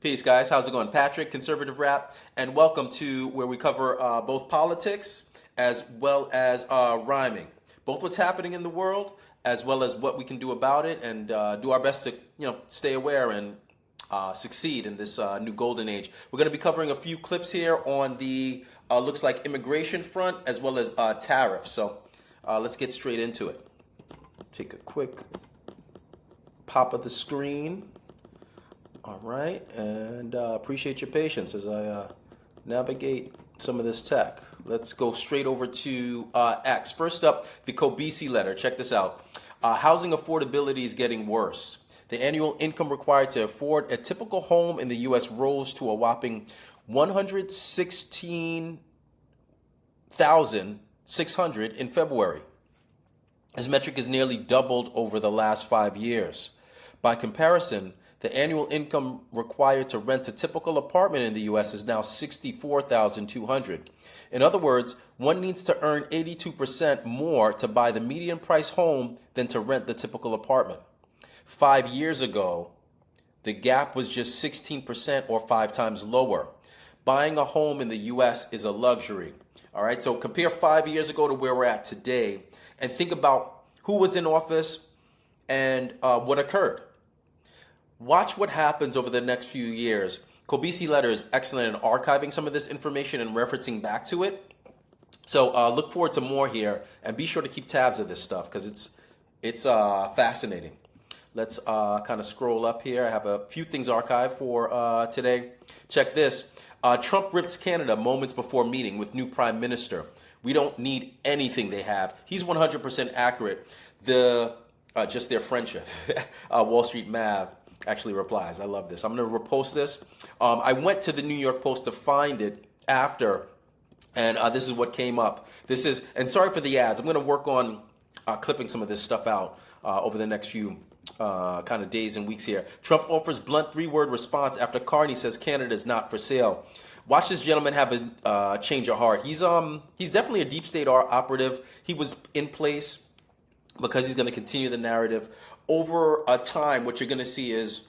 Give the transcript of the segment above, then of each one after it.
Peace, guys. How's it going? Patrick, Conservative Rap, and welcome to where we cover both politics as well as rhyming, both what's happening in the world as well as what we can do about it, and do our best to stay aware and succeed in this new golden age. We're going to be covering a few clips here on the looks like immigration front as well as tariffs. So let's get straight into it. Take a quick pop of the screen. All right, and appreciate your patience as I navigate some of this tech. Let's go straight over to X. First up, the Kobisi letter. Check this out. Housing affordability is getting worse. The annual income required to afford a typical home in the U.S. rose to a whopping $116,600 in February. This metric has nearly doubled over the last 5 years. By comparison, the annual income required to rent a typical apartment in the U.S. is now $64,200. In other words, one needs to earn 82% more to buy the median price home than to rent the typical apartment. 5 years ago, the gap was just 16% or 5 times lower. Buying a home in the U.S. is a luxury. All right, so compare 5 years ago to where we're at today and think about who was in office and what occurred. Watch what happens over the next few years. Kobisi letter is excellent in archiving some of this information and referencing back to it. So look forward to more here, and be sure to keep tabs of this stuff because it's fascinating. Let's kind of scroll up here. I have a few things archived for today. Check this. Trump rips Canada moments before meeting with new prime minister. We don't need anything they have. He's 100% accurate. Just their friendship. Wall Street Mav actually replies. I love this. I'm going to repost this. I went to the New York Post to find it after, and this is what came up. And sorry for the ads. I'm going to work on clipping some of this stuff out over the next few kind of days and weeks here. Trump offers blunt 3-word response after Carney says Canada is not for sale. Watch this gentleman have a change of heart. He's definitely a deep state operative. He was in place because he's going to continue the narrative. Over a time, what you're going to see is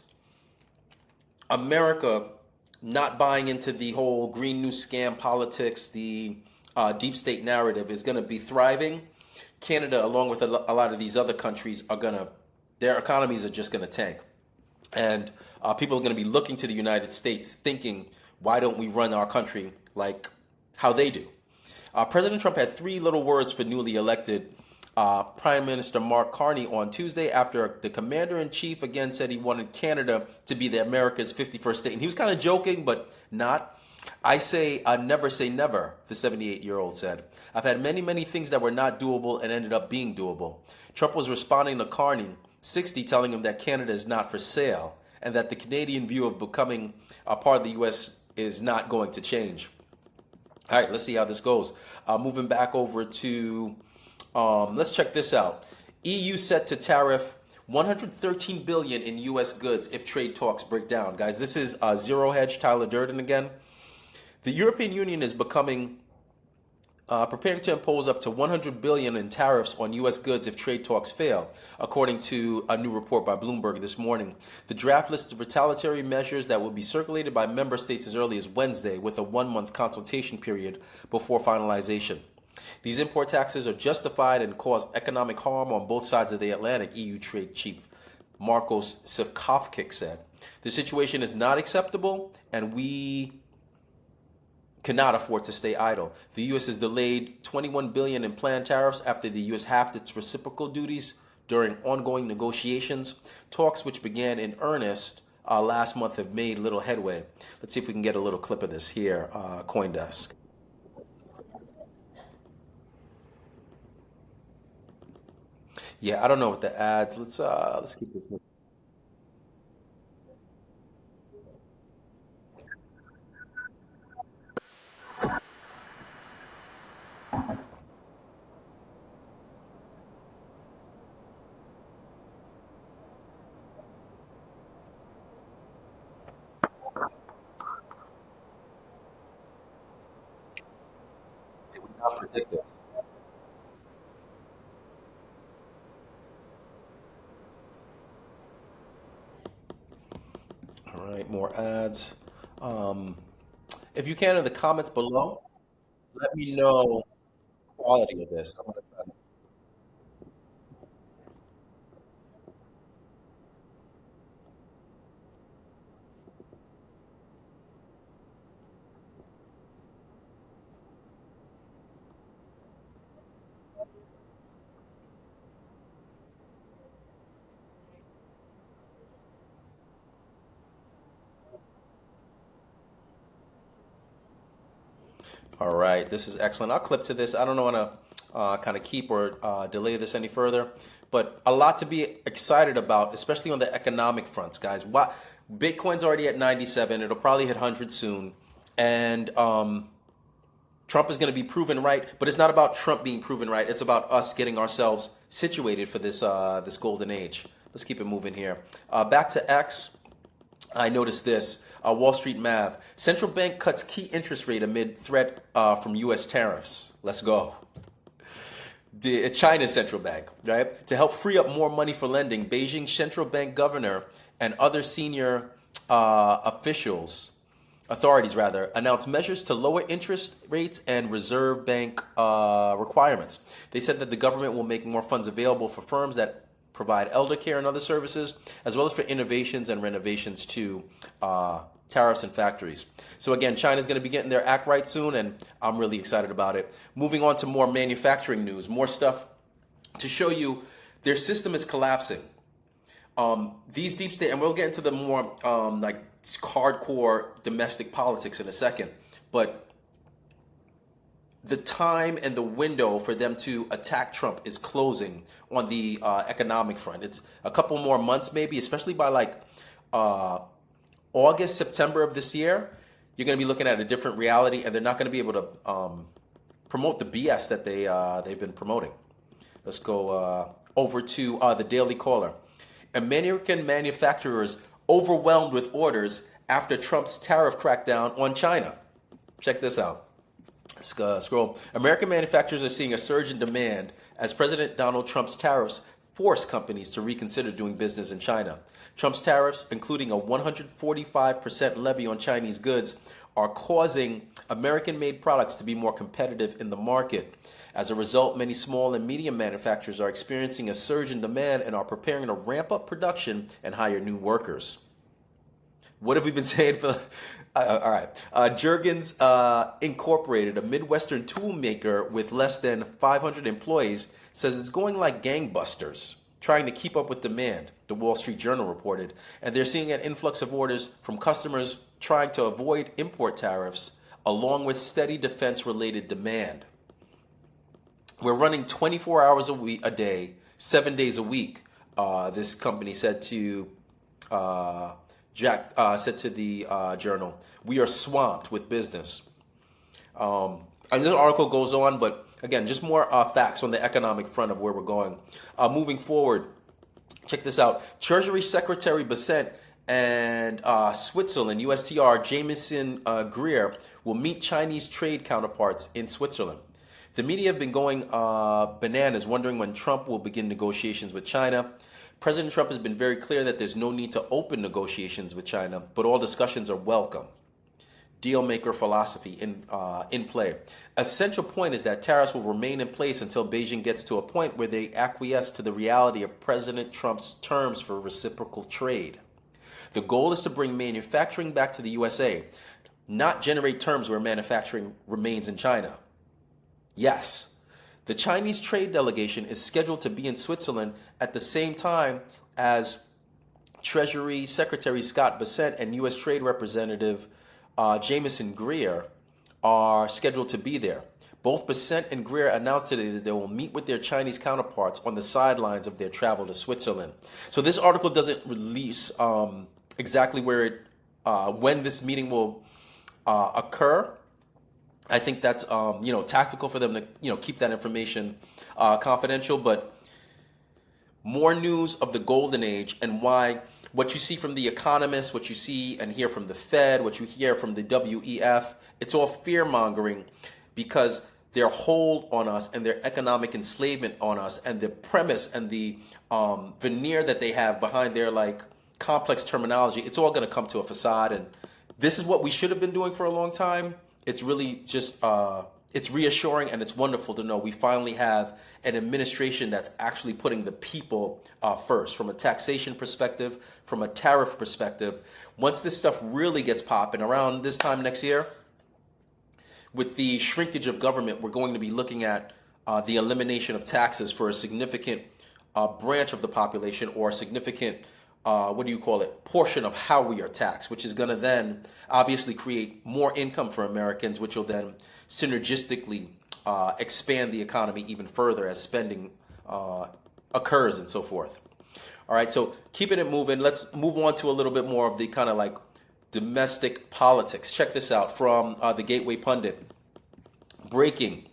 America not buying into the whole Green New Scam politics, the deep state narrative is going to be thriving. Canada, along with a lot of these other countries, their economies are just going to tank. And people are going to be looking to the United States thinking, why don't we run our country like how they do? President Trump had 3 little words for newly elected Prime Minister Mark Carney on Tuesday after the commander-in-chief again said he wanted Canada to be America's 51st state. And he was kind of joking, but not. I never say never, the 78-year-old said. I've had many, many things that were not doable and ended up being doable. Trump was responding to Carney, 60, telling him that Canada is not for sale and that the Canadian view of becoming a part of the U.S. is not going to change. All right, let's see how this goes. Moving back over to... let's check this out. EU set to tariff $113 billion in U.S. goods if trade talks break down. Guys, this is Zero Hedge, Tyler Durden again. The European Union is preparing to impose up to $100 billion in tariffs on U.S. goods if trade talks fail, according to a new report by Bloomberg this morning. The draft list of retaliatory measures that will be circulated by member states as early as Wednesday, with a 1-month consultation period before finalization. These import taxes are justified and cause economic harm on both sides of the Atlantic, EU Trade Chief Markos Sivkovkic said. The situation is not acceptable, and we cannot afford to stay idle. The U.S. has delayed $21 billion in planned tariffs after the U.S. halved its reciprocal duties during ongoing negotiations. Talks, which began in earnest last month, have made little headway. Let's see if we can get a little clip of this here, CoinDesk. Yeah, I don't know what the ads. Let's keep this moving. Did we not predict this? All All right, more ads. Um, if you can in the comments below, let me know quality of this. I'm gonna try to- All right, this is excellent. I'll clip to this. I don't want to kind of keep or delay this any further, but a lot to be excited about, especially on the economic fronts, guys. What Bitcoin's already at 97. It'll probably hit 100 soon, and Trump is going to be proven right. But it's not about Trump being proven right. It's about us getting ourselves situated for this golden age. Let's keep it moving here. Back to X. I noticed this. Wall Street Mav. Central bank cuts key interest rate amid threat from U.S. tariffs. Let's go. China's central bank, right? To help free up more money for lending, Beijing's central bank governor and other senior authorities rather, announced measures to lower interest rates and reserve bank requirements. They said that the government will make more funds available for firms that provide elder care and other services, as well as for innovations and renovations to tariffs and factories. So again, China's going to be getting their act right soon, and I'm really excited about it. Moving on to more manufacturing news, more stuff to show you their system is collapsing. These deep state, and we'll get into the more like hardcore domestic politics in a second, but the time and the window for them to attack Trump is closing on the economic front. It's a couple more months, maybe, especially by like August, September of this year. You're going to be looking at a different reality, and they're not going to be able to promote the BS that they've been promoting. Let's go over to the Daily Caller. American manufacturers overwhelmed with orders after Trump's tariff crackdown on China. Check this out. Scroll. American manufacturers are seeing a surge in demand as President Donald Trump's tariffs force companies to reconsider doing business in China. Trump's tariffs, including a 145% levy on Chinese goods, are causing American-made products to be more competitive in the market. As a result, many small and medium manufacturers are experiencing a surge in demand and are preparing to ramp up production and hire new workers. What have we been saying for? All right. Jurgens Incorporated, a Midwestern tool maker with less than 500 employees, says it's going like gangbusters, trying to keep up with demand, the Wall Street Journal reported. And they're seeing an influx of orders from customers trying to avoid import tariffs, along with steady defense-related demand. We're running 24 hours a day, 7 days a week. This company said to said to the Journal, "We are swamped with business." And this article goes on, but again, just more facts on the economic front of where we're going. Moving forward, check this out. Treasury Secretary Bessent and Switzerland, USTR, Jameson Greer, will meet Chinese trade counterparts in Switzerland. The media have been going bananas, wondering when Trump will begin negotiations with China. President Trump has been very clear that there's no need to open negotiations with China, but all discussions are welcome. Deal-maker philosophy in play. A central point is that tariffs will remain in place until Beijing gets to a point where they acquiesce to the reality of President Trump's terms for reciprocal trade. The goal is to bring manufacturing back to the USA, not generate terms where manufacturing remains in China. Yes, the Chinese trade delegation is scheduled to be in Switzerland at the same time as Treasury Secretary Scott Bessent and U.S. Trade Representative Jameson Greer are scheduled to be there. Both Bessent and Greer announced today that they will meet with their Chinese counterparts on the sidelines of their travel to Switzerland. So this article doesn't release exactly when this meeting will occur. I think that's tactical for them to keep that information confidential. But more news of the golden age and why what you see from the Economists, what you see and hear from the Fed, what you hear from the WEF, it's all fear mongering because their hold on us and their economic enslavement on us and the premise and the veneer that they have behind their complex terminology, it's all going to come to a facade. And this is what we should have been doing for a long time. It's really just, it's reassuring and it's wonderful to know we finally have an administration that's actually putting the people first from a taxation perspective, from a tariff perspective. Once this stuff really gets popping around this time next year, with the shrinkage of government, we're going to be looking at the elimination of taxes for a significant branch of the population, or a significant, portion of how we are taxed, which is going to then obviously create more income for Americans, which will then synergistically expand the economy even further as spending occurs and so forth. All right, so keeping it moving, let's move on to a little bit more of the kind of like domestic politics. Check this out from the Gateway Pundit. Breaking: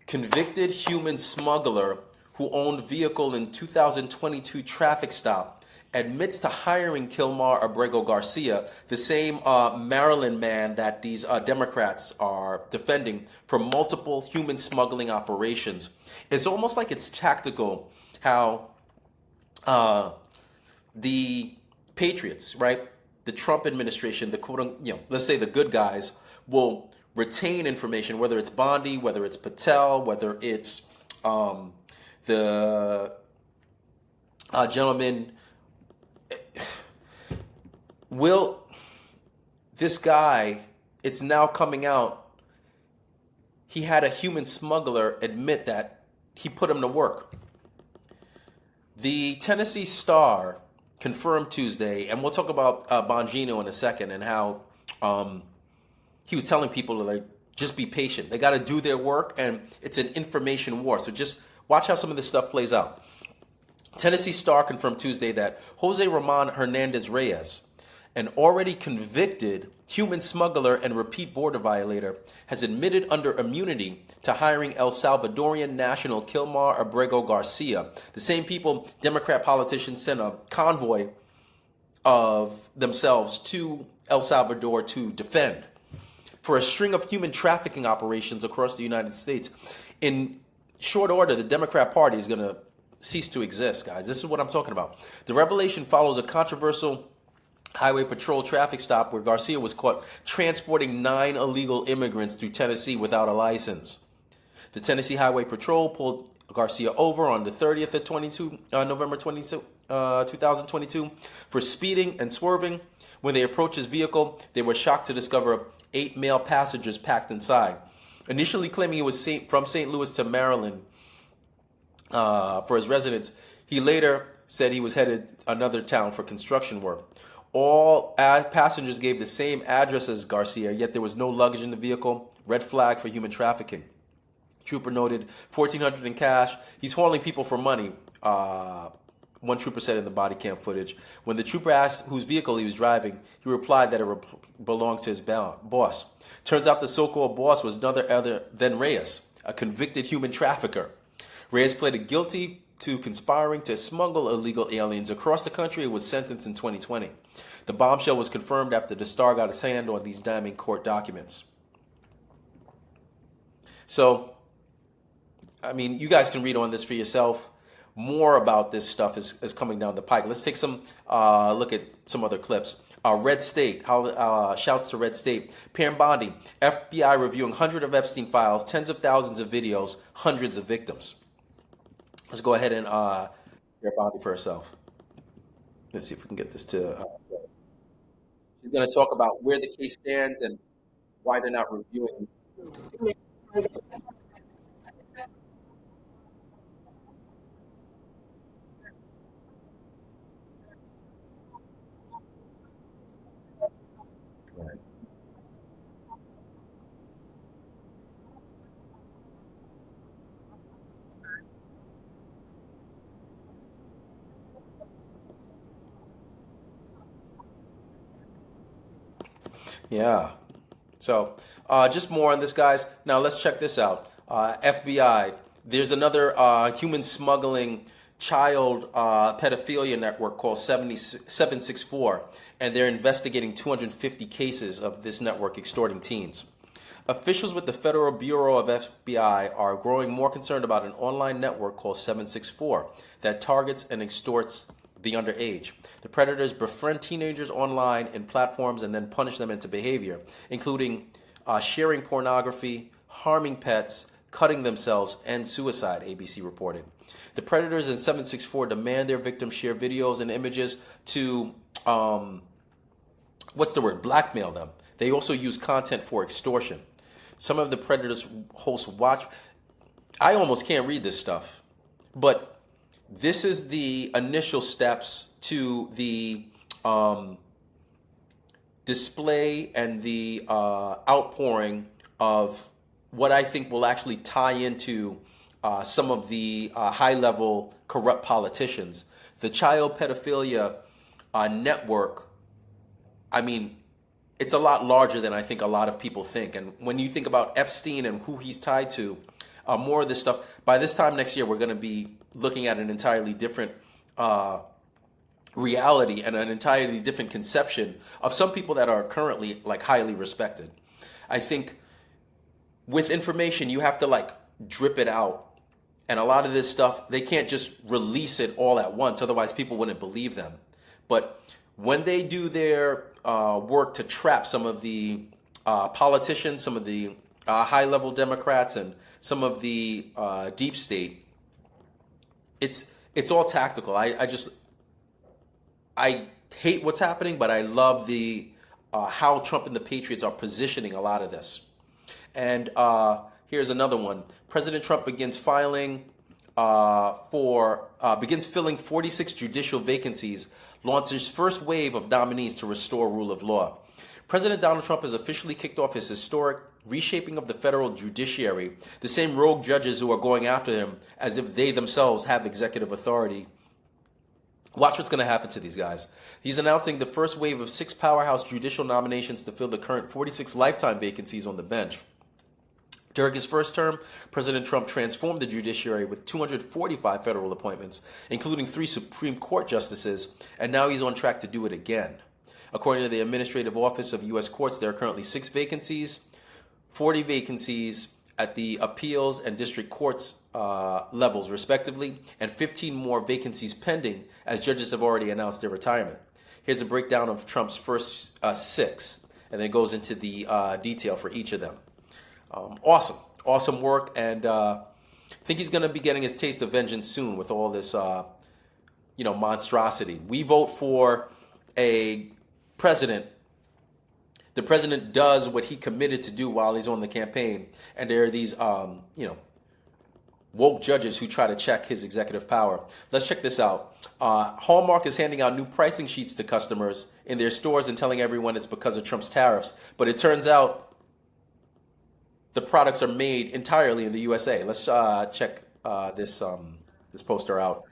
convicted human smuggler who owned vehicle in 2022 traffic stop admits to hiring Kilmar Abrego Garcia, the same Maryland man that these Democrats are defending for multiple human smuggling operations. It's almost like it's tactical how the Patriots, right? The Trump administration, the quote, let's say the good guys, will retain information, whether it's Bondi, whether it's Patel, whether it's the gentleman. Will this guy, it's now coming out, he had a human smuggler admit that he put him to work. The Tennessee Star confirmed Tuesday, and we'll talk about Bongino in a second, and how he was telling people to like just be patient. They got to do their work, and it's an information war. So just watch how some of this stuff plays out. Tennessee Star confirmed Tuesday that Jose Roman Hernandez Reyes, an already convicted human smuggler and repeat border violator, has admitted under immunity to hiring El Salvadorian national Kilmar Abrego Garcia, the same people Democrat politicians sent a convoy of themselves to El Salvador to defend, for a string of human trafficking operations across the United States. In short order, the Democrat Party is going to cease to exist, guys. This is what I'm talking about. The revelation follows a controversial highway patrol traffic stop where Garcia was caught transporting 9 illegal immigrants through Tennessee without a license. The Tennessee Highway Patrol pulled Garcia over on the 30th of November 2022 for speeding and swerving. When they approached his vehicle, they were shocked to discover 8 male passengers packed inside. Initially claiming he was from St. Louis to Maryland for his residence, he later said he was headed another town for construction work. All passengers gave the same address as Garcia, yet there was no luggage in the vehicle. Red flag for human trafficking. Trooper noted $1,400 in cash. He's hauling people for money, one trooper said in the body cam footage. When the trooper asked whose vehicle he was driving, he replied that it belonged to his boss. Turns out the so-called boss was none other than Reyes, a convicted human trafficker. Reyes pleaded guilty to conspiring to smuggle illegal aliens across the country and was sentenced in 2020. The bombshell was confirmed after the Star got his hand on these damning court documents. So, I mean, you guys can read on this for yourself. More about this stuff is coming down the pike. Let's take some look at some other clips. Red State, shouts to Red State. Pam Bondi, FBI reviewing hundreds of Epstein files, tens of thousands of videos, hundreds of victims. Let's go ahead and hear Bondi for herself. Let's see if we can get this to... she's going to talk about where the case stands and why they're not reviewing. Right. Yeah. So just more on this, guys. Now let's check this out. FBI. There's another human smuggling child pedophilia network called 764, and they're investigating 250 cases of this network extorting teens. Officials with the Federal Bureau of FBI are growing more concerned about an online network called 764 that targets and extorts the underage. The predators befriend teenagers online in platforms and then punish them into behavior, including sharing pornography, harming pets, cutting themselves, and suicide, ABC reported. The predators in 764 demand their victims share videos and images to, what's the word, blackmail them. They also use content for extortion. Some of the predators host watch. I almost can't read this stuff, but this is the initial steps to the display and the outpouring of what I think will actually tie into some of the high level corrupt politicians. The child pedophilia network, I mean, it's a lot larger than I think a lot of people think. And when you think about Epstein and who he's tied to, more of this stuff, by this time next year, we're going to be looking at an entirely different reality and an entirely different conception of some people that are currently like highly respected. I think with information, you have to like drip it out. And a lot of this stuff, they can't just release it all at once. Otherwise, people wouldn't believe them. But when they do their work to trap some of the politicians, some of the high level Democrats, and some of the deep state, it's all tactical. I hate what's happening, but I love the how Trump and the Patriots are positioning a lot of this. And here's another one. President Trump begins filling 46 judicial vacancies, launches first wave of nominees to restore rule of law. President Donald Trump has officially kicked off his historic reshaping of the federal judiciary, the same rogue judges who are going after him as if they themselves have executive authority. Watch what's going to happen to these guys. He's announcing the first wave of 6 powerhouse judicial nominations to fill the current 46 lifetime vacancies on the bench. During his first term, President Trump transformed the judiciary with 245 federal appointments, including 3 Supreme Court justices, and now he's on track to do it again. According to the Administrative Office of U.S. Courts, there are currently 6 vacancies, 40 vacancies at the appeals and district courts levels, respectively, and 15 more vacancies pending, as judges have already announced their retirement. Here's a breakdown of Trump's first 6, and then it goes into the detail for each of them. Awesome work, and I think he's going to be getting his taste of vengeance soon with all this, monstrosity. We vote for a president. The president does what he committed to do while he's on the campaign, and there are these, woke judges who try to check his executive power. Let's check this out. Hallmark is handing out new pricing sheets to customers in their stores and telling everyone it's because of Trump's tariffs, but it turns out the products are made entirely in the USA. Let's check this poster out.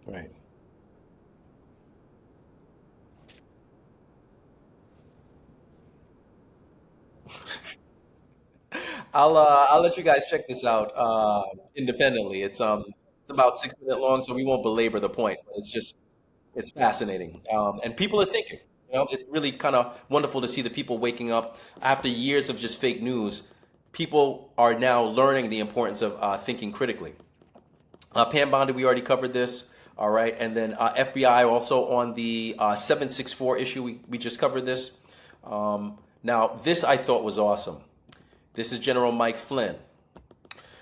Right. I'll let you guys check this out independently. It's about 6 minutes long, so we won't belabor the point. It's fascinating, and people are thinking. It's really kind of wonderful to see the people waking up after years of just fake news. People are now learning the importance of thinking critically. Pam Bondi, we already covered this. All right. And then FBI also on the 764 issue, we just covered this. Now, this I thought was awesome. This is General Mike Flynn.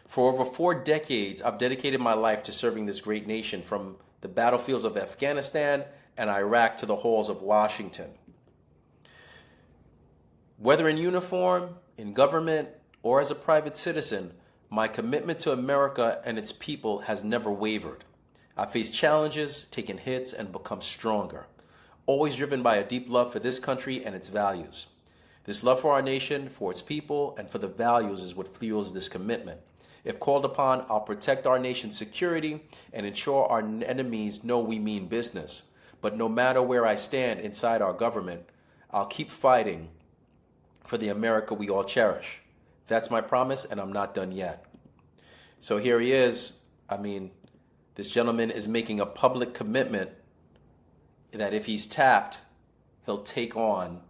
For over 4 decades, I've dedicated my life to serving this great nation from the battlefields of Afghanistan and Iraq to the halls of Washington. Whether in uniform, in government, or as a private citizen, my commitment to America and its people has never wavered. I've faced challenges, taken hits, and become stronger, always driven by a deep love for this country and its values. This love for our nation, for its people, and for the values is what fuels this commitment. If called upon, I'll protect our nation's security and ensure our enemies know we mean business. But no matter where I stand inside our government, I'll keep fighting for the America we all cherish. That's my promise, and I'm not done yet. So here he is. I mean, this gentleman is making a public commitment that if he's tapped, he'll take on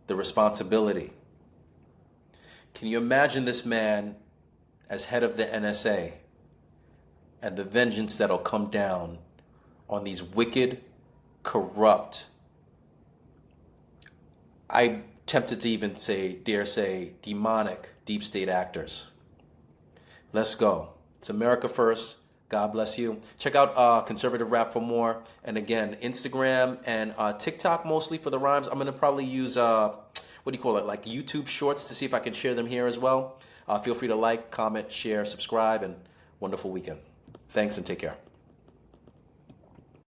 the responsibility. Can you imagine this man as head of the NSA and the vengeance that'll come down on these wicked, corrupt, I'm tempted to even dare say, demonic deep state actors. Let's go. It's America first. God bless you. Check out Conservative Rap for more. And again, Instagram and TikTok mostly for the rhymes. I'm going to probably use, like YouTube Shorts to see if I can share them here as well. Feel free to like, comment, share, subscribe, and wonderful weekend. Thanks and take care.